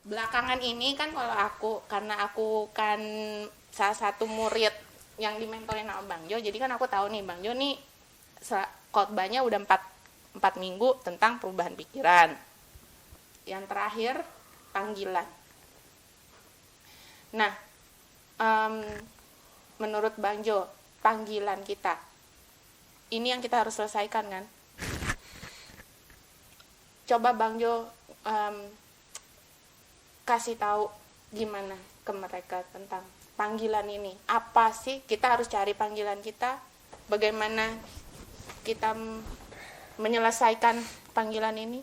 belakangan ini kan karena aku kan salah satu murid yang dimentorin sama Bang Jo, jadi kan aku tahu nih Bang Jo nih khotbahnya udah 4 minggu tentang perubahan pikiran. Yang terakhir panggilan. Nah, menurut Bang Jo, panggilan kita ini yang kita harus selesaikan kan? Coba Bang Jo kasih tahu gimana ke mereka tentang panggilan ini. Apa sih kita harus cari panggilan kita? Bagaimana kita menyelesaikan panggilan ini?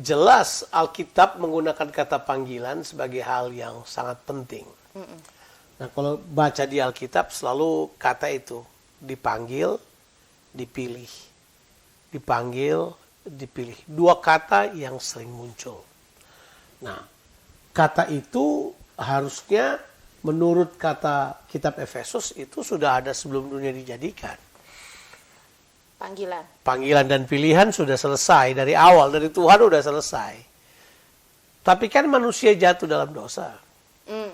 Jelas Alkitab menggunakan kata panggilan sebagai hal yang sangat penting. Nah, kalau baca di Alkitab selalu kata itu dipanggil, dipilih. Dipanggil, dipilih. 2 kata yang sering muncul. Nah, kata itu harusnya menurut kata kitab Efesus itu sudah ada sebelum dunia dijadikan. Panggilan dan pilihan sudah selesai dari awal, dari Tuhan sudah selesai. Tapi kan manusia jatuh dalam dosa.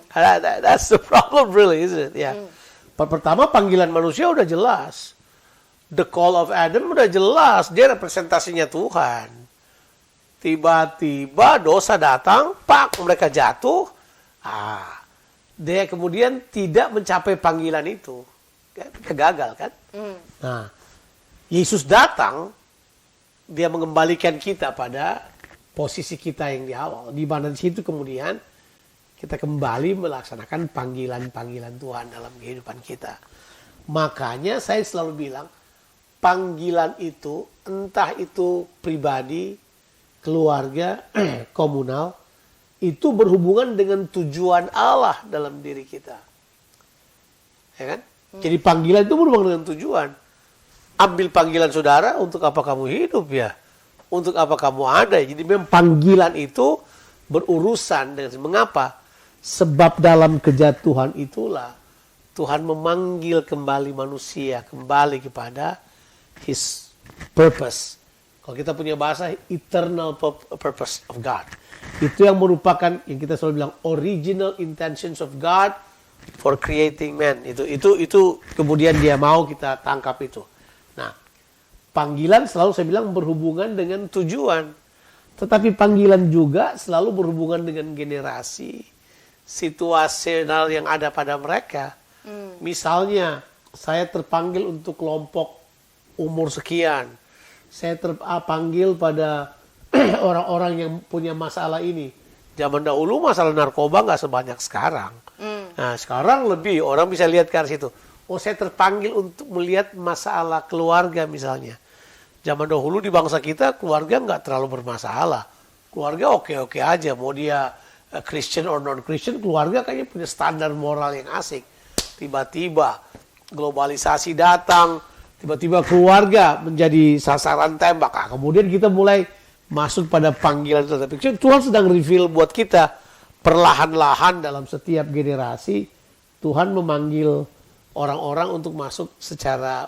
That's the problem really, isn't it? Yeah. Pertama panggilan manusia udah jelas. The call of Adam udah jelas, dia representasinya Tuhan. Tiba-tiba dosa datang, mereka jatuh. Dia kemudian tidak mencapai panggilan itu. Gagal kan? Nah, Yesus datang, dia mengembalikan kita pada posisi kita yang di awal. Di mana di situ kemudian kita kembali melaksanakan panggilan-panggilan Tuhan dalam kehidupan kita. Makanya saya selalu bilang, panggilan itu, entah itu pribadi, keluarga, komunal, itu berhubungan dengan tujuan Allah dalam diri kita. Ya kan? Jadi panggilan itu berhubungan dengan tujuan. Ambil panggilan saudara, untuk apa kamu hidup ya? Untuk apa kamu ada? Jadi memang panggilan itu berurusan dengan mengapa? Sebab dalam kejatuhan itulah Tuhan memanggil kembali manusia, kembali kepada His purpose. Kalau kita punya bahasa, eternal purpose of God. Itu yang merupakan, yang kita selalu bilang, original intentions of God for creating man. Itu kemudian dia mau kita tangkap itu. Nah, panggilan selalu saya bilang berhubungan dengan tujuan. Tetapi panggilan juga selalu berhubungan dengan generasi, situasional yang ada pada mereka. Misalnya, saya terpanggil untuk kelompok umur sekian. Saya terpanggil pada orang-orang yang punya masalah ini. Zaman dahulu masalah narkoba nggak sebanyak sekarang. Nah, sekarang lebih orang bisa lihat ke arah situ. Oh, saya terpanggil untuk melihat masalah keluarga misalnya. Zaman dahulu di bangsa kita keluarga nggak terlalu bermasalah. Keluarga oke-oke aja. Mau dia Christian or non-Christian, keluarga kayaknya punya standar moral yang asik. Tiba-tiba globalisasi datang. Tiba-tiba keluarga menjadi sasaran tembak. Kemudian kita mulai masuk pada panggilan itu. Tapi Tuhan sedang reveal buat kita. Perlahan-lahan dalam setiap generasi, Tuhan memanggil orang-orang untuk masuk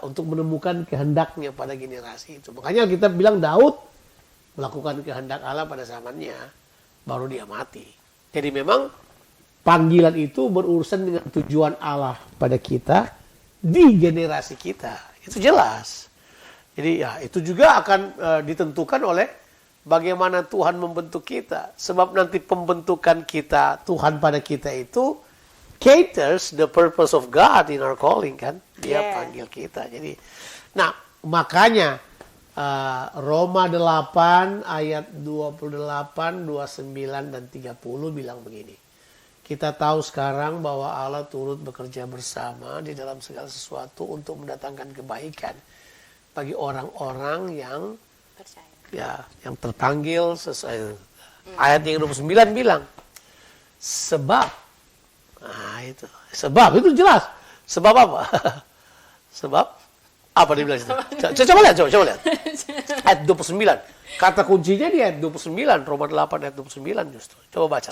untuk menemukan kehendaknya pada generasi itu. Makanya kita bilang Daud melakukan kehendak Allah pada zamannya, baru dia mati. Jadi memang panggilan itu berurusan dengan tujuan Allah pada kita di generasi kita. Itu jelas. Jadi ya itu juga akan ditentukan oleh bagaimana Tuhan membentuk kita. Sebab nanti pembentukan kita, Tuhan pada kita itu caters the purpose of God in our calling kan. Dia panggil kita. Jadi, nah makanya Roma 8 ayat 28, 29 dan 30 bilang begini. Kita tahu sekarang bahwa Allah turut bekerja bersama di dalam segala sesuatu untuk mendatangkan kebaikan bagi orang-orang yang Percaya. Ya, yang terpanggil sesuai. Ayat yang 29 bilang sebab. Nah, itu jelas. Sebab apa? Sebab apa dia bilang itu? Coba lihat. Ayat 29. Kata kuncinya di ayat 29, Roma 8 ayat 29 justru. Coba baca.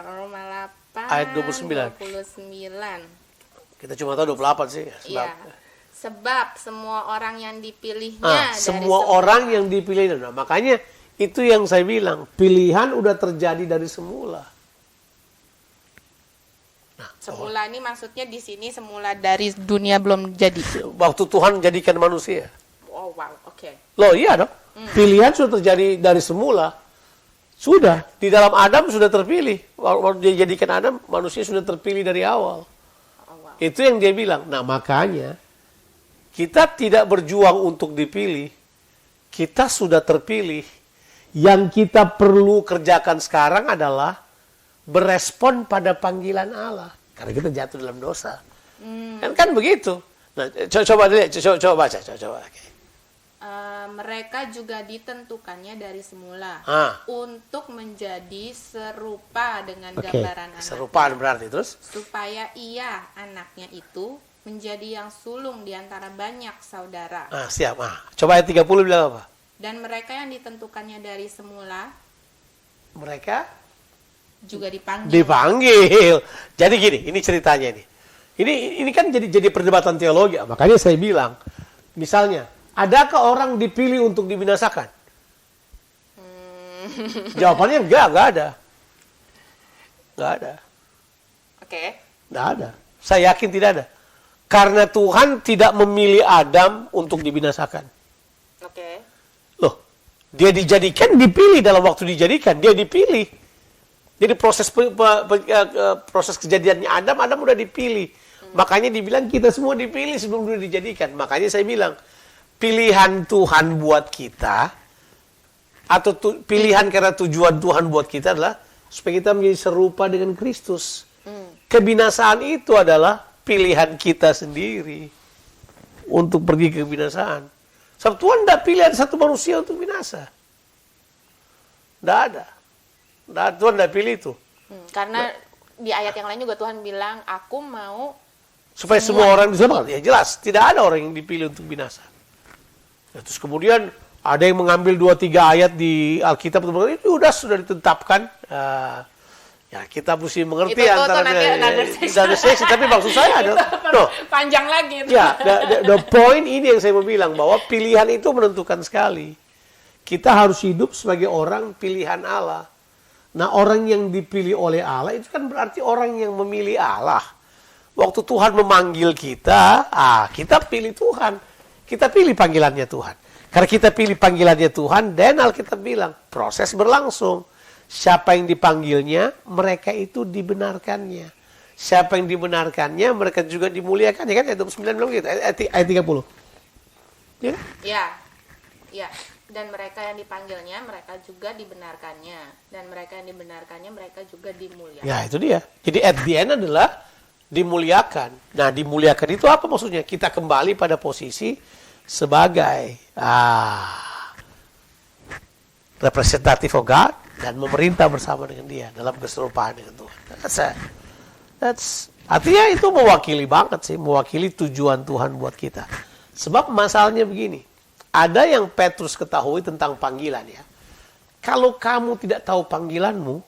Roma 8 ayat 29. Kita cuma tahu 28 sih. Sebab semua orang yang dipilihnya semua orang yang dipilih. Nah, makanya Itu yang saya bilang, pilihan udah terjadi dari semula. Semula ini maksudnya di sini semula dari dunia belum jadi. Waktu Tuhan jadikan manusia. Oh wow, oke. Loh iya dong. Pilihan sudah terjadi dari semula. Sudah. Di dalam Adam sudah terpilih. Waktu dia jadikan Adam, manusia sudah terpilih dari awal. Oh, wow. Itu yang dia bilang. Nah makanya, kita tidak berjuang untuk dipilih. Kita sudah terpilih. Yang kita perlu kerjakan sekarang adalah berespon pada panggilan Allah. Karena kita jatuh dalam dosa. Kan begitu. Nah, coba baca. Okay. Mereka juga ditentukannya dari semula untuk menjadi serupa dengan gambaran anak. Serupaan berarti terus? Supaya ia, anaknya itu, menjadi yang sulung di antara banyak saudara. Siap. Coba ayat 30 bilang apa? Dan mereka yang ditentukannya dari semula, mereka juga dipanggil. Dipanggil. Jadi gini, ini ceritanya ini. Ini kan jadi perdebatan teologi. Makanya saya bilang, misalnya, adakah orang dipilih untuk dibinasakan? Jawabannya enggak ada. Enggak ada. Oke. Enggak ada. Saya yakin tidak ada. Karena Tuhan tidak memilih Adam untuk dibinasakan. Oke. Loh, dia dijadikan, dipilih dalam waktu dijadikan. Dia dipilih. Jadi proses kejadiannya Adam udah dipilih. Makanya dibilang kita semua dipilih sebelum dia dijadikan. Makanya saya bilang, pilihan Tuhan buat kita, atau pilihan karena tujuan Tuhan buat kita adalah supaya kita menjadi serupa dengan Kristus. Kebinasaan itu adalah pilihan kita sendiri untuk pergi ke kebinasaan. Sebab Tuhan tidak pilih ada satu manusia untuk binasa. Tidak ada. Tuhan tidak pilih itu. Karena di ayat yang lain juga Tuhan bilang, aku mau supaya semua orang diselamatkan. Ya jelas, tidak ada orang yang dipilih untuk binasa. Ya, terus kemudian ada yang mengambil 2-3 ayat di Alkitab, itu sudah ditetapkan. Ya kita mesti mengerti itu antara dan sesi. Tapi maksud saya ada panjang lagi. Ya, the point ini yang saya mau bilang, bahwa pilihan itu menentukan sekali. Kita harus hidup sebagai orang pilihan Allah. Nah, orang yang dipilih oleh Allah itu kan berarti orang yang memilih Allah. Waktu Tuhan memanggil kita, kita pilih Tuhan. Kita pilih panggilannya Tuhan. Karena kita pilih panggilannya Tuhan, dan Alkitab bilang, proses berlangsung. Siapa yang dipanggilnya, mereka itu dibenarkannya. Siapa yang dibenarkannya, mereka juga dimuliakannya. Kan ayat 29 bilang gitu, ayat 30. Ya? Ya. Dan mereka yang dipanggilnya, mereka juga dibenarkannya. Dan mereka yang dibenarkannya, mereka juga dimuliakan. Ya, itu dia. Jadi at the end adalah dimuliakan. Nah, dimuliakan itu apa maksudnya? Kita kembali pada posisi sebagai representative of God dan memerintah bersama dengan Dia dalam keserupaan dengan Tuhan. Artinya itu mewakili banget sih, mewakili tujuan Tuhan buat kita. Sebab masalahnya begini. Ada yang Petrus ketahui tentang panggilan ya. Kalau kamu tidak tahu panggilanmu,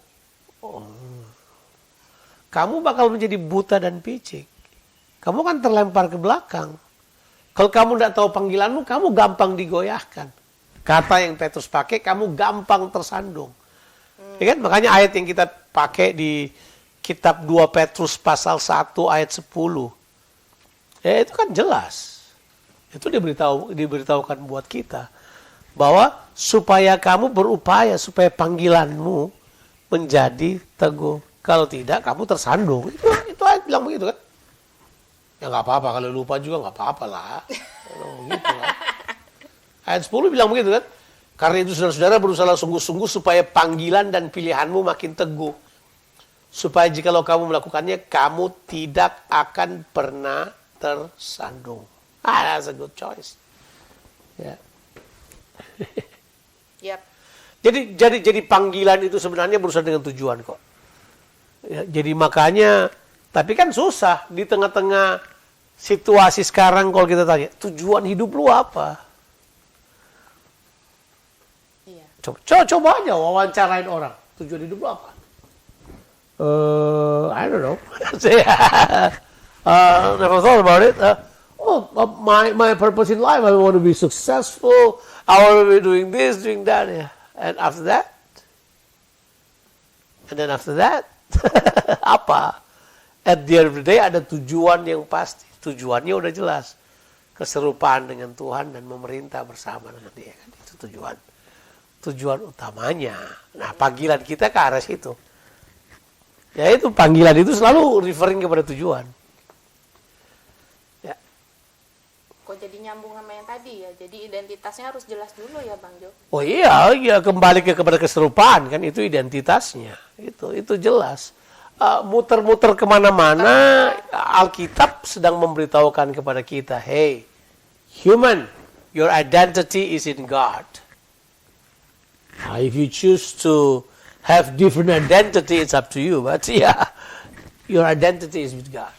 kamu bakal menjadi buta dan picik. Kamu kan terlempar ke belakang. Kalau kamu tidak tahu panggilanmu, kamu gampang digoyahkan. Kata yang Petrus pakai, kamu gampang tersandung. Ya kan? Makanya ayat yang kita pakai di kitab 2 Petrus pasal 1 ayat 10. Ya itu kan jelas. Itu diberitahukan buat kita. Bahwa supaya kamu berupaya, supaya panggilanmu menjadi teguh. Kalau tidak, kamu tersandung. Itu ayat bilang begitu kan. Ya nggak apa-apa, kalau lupa juga nggak apa-apa lah. Gitu kan. Ayat 10 bilang begitu kan. Karena itu saudara-saudara berusaha sungguh-sungguh supaya panggilan dan pilihanmu makin teguh. Supaya jikalau kamu melakukannya, kamu tidak akan pernah tersandung. That's a good choice. Ya. Yep. Jadi panggilan itu sebenarnya berusaha dengan tujuan kok. Ya, jadi makanya, tapi kan susah di tengah-tengah situasi sekarang kalau kita tanya, tujuan hidup lu apa? Iya. Coba aja wawancarain orang, tujuan hidup lu apa? I don't know. Never thought about it. My purpose in life, I want to be successful. I want to be doing this, doing that. Yeah. And after that? And then after that? Apa? At the end of the day ada tujuan yang pasti. Tujuannya udah jelas. Keserupaan dengan Tuhan dan memerintah bersama dengan Dia. Kan? Itu tujuan. Tujuan utamanya. Nah, panggilan kita ke arah situ. Ya itu panggilan itu selalu referring kepada tujuan. Ya. Kok jadi nyambung sama yang tadi ya? Jadi identitasnya harus jelas dulu ya Bang Jo? Oh iya, ya kembali kepada keserupaan kan itu identitasnya. Itu jelas. Muter-muter kemana-mana, Alkitab sedang memberitahukan kepada kita, hey, human, your identity is in God. If you choose to have different identity, it's up to you. But yeah, your identity is with God.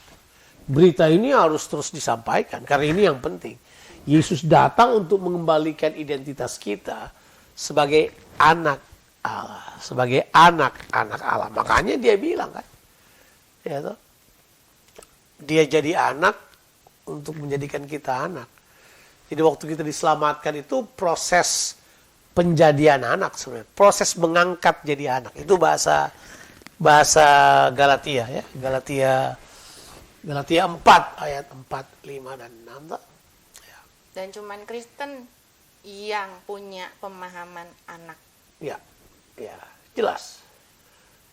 Berita ini harus terus disampaikan, karena ini yang penting. Yesus datang untuk mengembalikan identitas kita sebagai anak Allah, sebagai anak-anak Allah. Makanya dia bilang kan, ya toh, dia jadi anak untuk menjadikan kita anak. Jadi waktu kita diselamatkan itu proses penjadian anak sebenarnya, proses mengangkat jadi anak. Itu bahasa Galatia ya, Galatia 4 ayat 4, 5 dan 6 toh. Ya. Dan cuman Kristen yang punya pemahaman anak. Ya, jelas.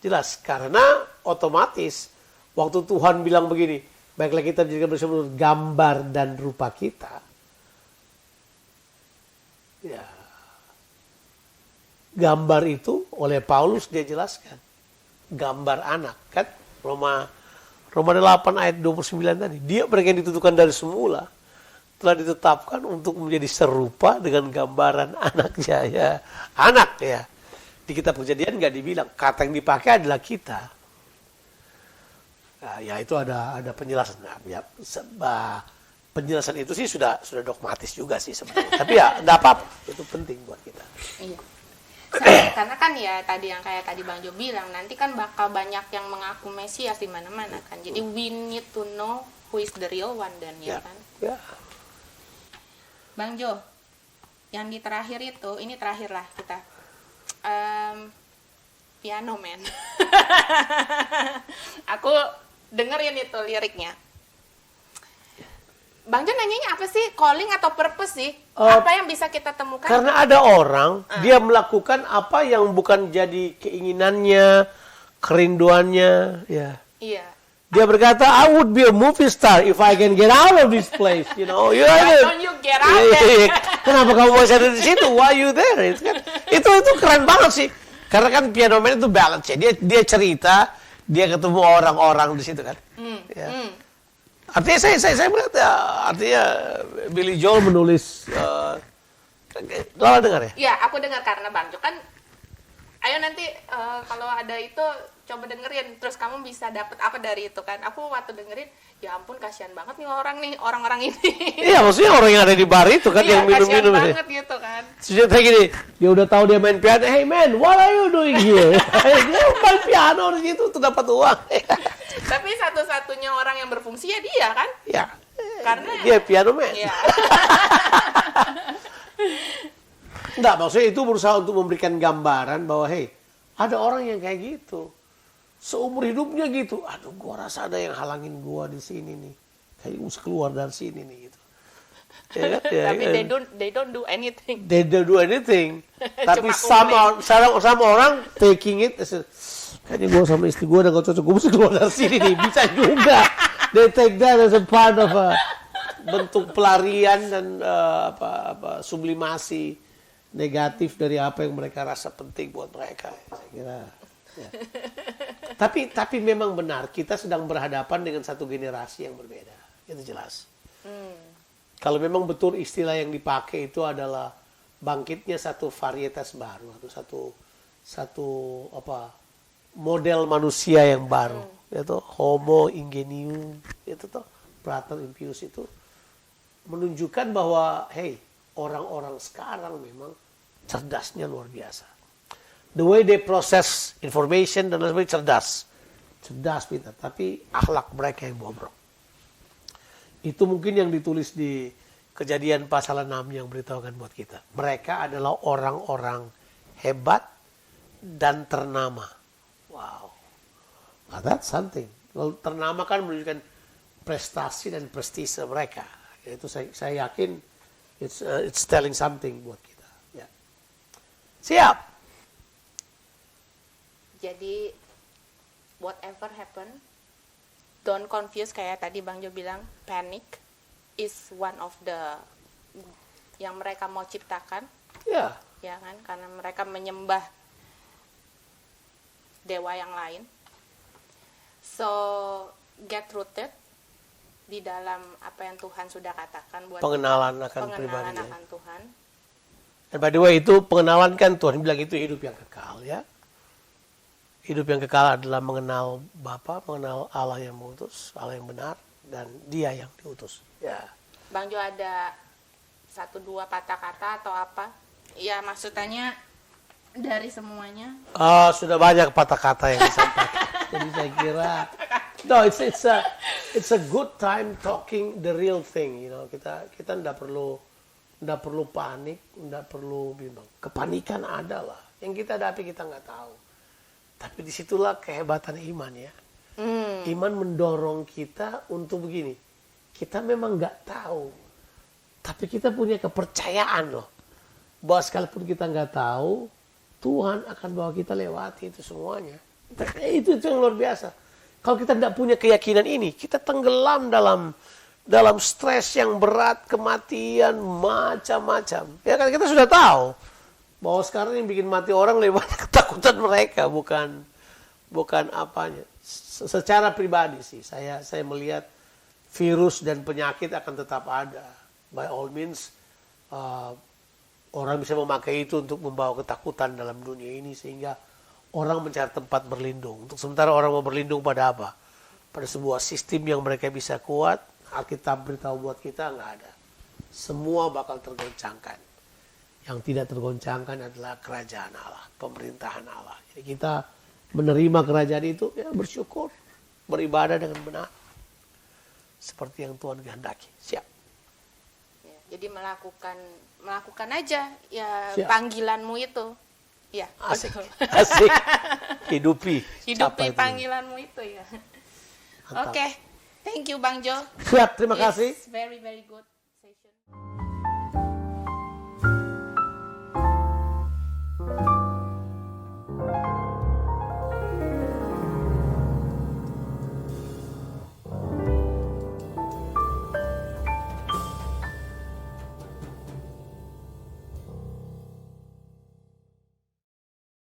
Jelas, karena otomatis waktu Tuhan bilang begini, baiklah kita menjadikan manusia menurut gambar dan rupa kita. Ya. Gambar itu oleh Paulus dia jelaskan. Gambar anak, kan? Roma 8 ayat 29 tadi. Dia mereka yang ditentukan dari semula telah ditetapkan untuk menjadi serupa dengan gambaran anaknya ya. Anak ya. Di kitab Kejadian nggak dibilang, kata yang dipakai adalah kita. Nah, ya itu ada penjelasan. Nah, ya, penjelasan itu sih sudah dogmatis juga sih sebenarnya. Tapi ya nggak apa-apa, itu penting buat kita. Iya. Karena kan ya tadi yang kayak tadi Bang Jo bilang, nanti kan bakal banyak yang mengaku Mesias di mana-mana kan. Jadi we need to know who is the real one dan ya kan. Ya. Bang Jo, yang di terakhir itu, ini terakhir lah kita. Piano Man. Aku dengerin itu liriknya. Bang Jo nanyanya apa sih? Calling atau purpose sih? Apa yang bisa kita temukan? Karena ada orang, dia melakukan apa yang bukan jadi keinginannya, kerinduannya. Ya. Iya. Dia berkata, I would be a movie star if I can get out of this place. You know, Why don't you get out there? Kenapa kamu masih ada di situ? Why you there? Itu keren banget sih. Karena kan Piano Man itu balance ya. Dia cerita, dia ketemu orang-orang di situ kan. Ya. Artinya saya melihat ya, artinya Billy Joel menulis, Lala dengar ya? Iya, aku dengar karena Bang Jo kan, ayo nanti kalau ada itu coba dengerin, terus kamu bisa dapat apa dari itu kan? Aku waktu dengerin, ya ampun kasihan banget nih orang-orang ini. Iya, maksudnya orang yang ada di bar itu kan yang minum-minum. Kasihan banget gitu kan. Sejak kayak gini, dia udah tahu dia main piano. Hey man, what are you doing here? Dia main piano di situ tuh dapat uang. Tapi satu-satunya orang yang berfungsi ya dia kan? Ya. Karena dia piano man. Iya. Enggak, maksudnya itu berusaha untuk memberikan gambaran bahwa hey, ada orang yang kayak gitu. Seumur hidupnya gitu. Aduh, gua rasa ada yang halangin gua di sini nih. Kayak mesti keluar dari sini nih gitu. Ya, ya, tapi they don't do anything. They don't do anything. Tapi sama orang taking it as a, kayaknya gue sama istri gue udah gak cocok, gue mesti keluar dari sini nih. Bisa juga. They take that as a part of a bentuk pelarian dan sublimasi negatif dari apa yang mereka rasa penting buat mereka. Saya kira. Ya. Tapi memang benar kita sedang berhadapan dengan satu generasi yang berbeda. Itu jelas. Kalau memang betul istilah yang dipakai itu adalah bangkitnya satu varietas baru atau satu model manusia yang baru, yaitu Homo ingenium, itu tuh Plato Impius itu menunjukkan bahwa hey, orang-orang sekarang memang cerdasnya luar biasa. The way they process information dan lain sebagainya cerdas pintar, tapi akhlak mereka yang bobrok. Itu mungkin yang ditulis di Kejadian pasal 6 yang beritahukan buat kita. Mereka adalah orang-orang hebat, dan ternama. Wow. Nah, that's something. Kalau ternama kan menunjukkan prestasi dan prestise mereka. Itu saya yakin it's telling something buat kita. Ya. Siap. Jadi whatever happen, don't confuse kayak tadi Bang Jo bilang, panic is one of the yang mereka mau ciptakan. Ya. Ya kan, karena mereka menyembah dewa yang lain. So get rooted di dalam apa yang Tuhan sudah katakan buat Pengenalan kita, akan pribadinya. akan Tuhan. Dan by the way, itu pengenalan kan Tuhan bilang itu hidup yang kekal, ya. Hidup yang kekal adalah mengenal Bapa, mengenal Allah yang mengutus, Allah yang benar, dan Dia yang diutus. Ya. Bang Jo ada 1-2 patah kata atau apa? Ya maksudnya dari semuanya. Sudah banyak patah kata yang disampaikan. Jadi saya kira, no, it's a good time talking the real thing. You know, kita tidak perlu panik, tidak perlu bimbang. Kepanikan adalah yang kita hadapi kita nggak tahu. Tapi disitulah kehebatan iman, ya. Iman mendorong kita untuk begini. Kita memang nggak tahu, tapi kita punya kepercayaan loh, bahwa sekalipun kita nggak tahu, Tuhan akan bawa kita lewati itu semuanya. Itu yang luar biasa. Kalau kita tidak punya keyakinan ini, kita tenggelam dalam stres yang berat, kematian, macam-macam. Ya kan kita sudah tahu bahwa sekarang yang bikin mati orang lebih banyak ketakutan mereka, bukan apanya. Secara pribadi sih, saya melihat virus dan penyakit akan tetap ada. By all means, orang bisa memakai itu untuk membawa ketakutan dalam dunia ini sehingga orang mencari tempat berlindung. Untuk sementara orang mau berlindung pada apa? Pada sebuah sistem yang mereka bisa kuat. Alkitab beritahu buat kita nggak ada. Semua bakal tergoncangkan. Yang tidak tergoncangkan adalah kerajaan Allah, pemerintahan Allah. Jadi kita menerima kerajaan itu, ya bersyukur, beribadah dengan benar. Seperti yang Tuhan kehendaki. Siap. Ya, jadi melakukan aja ya Siap. Panggilanmu itu. Ya, Asik. betul. Asik. Hidupi Hidupi panggilanmu itu ya. Oke. Thank you Bang Jo. Siap, terima kasih. It's very very good.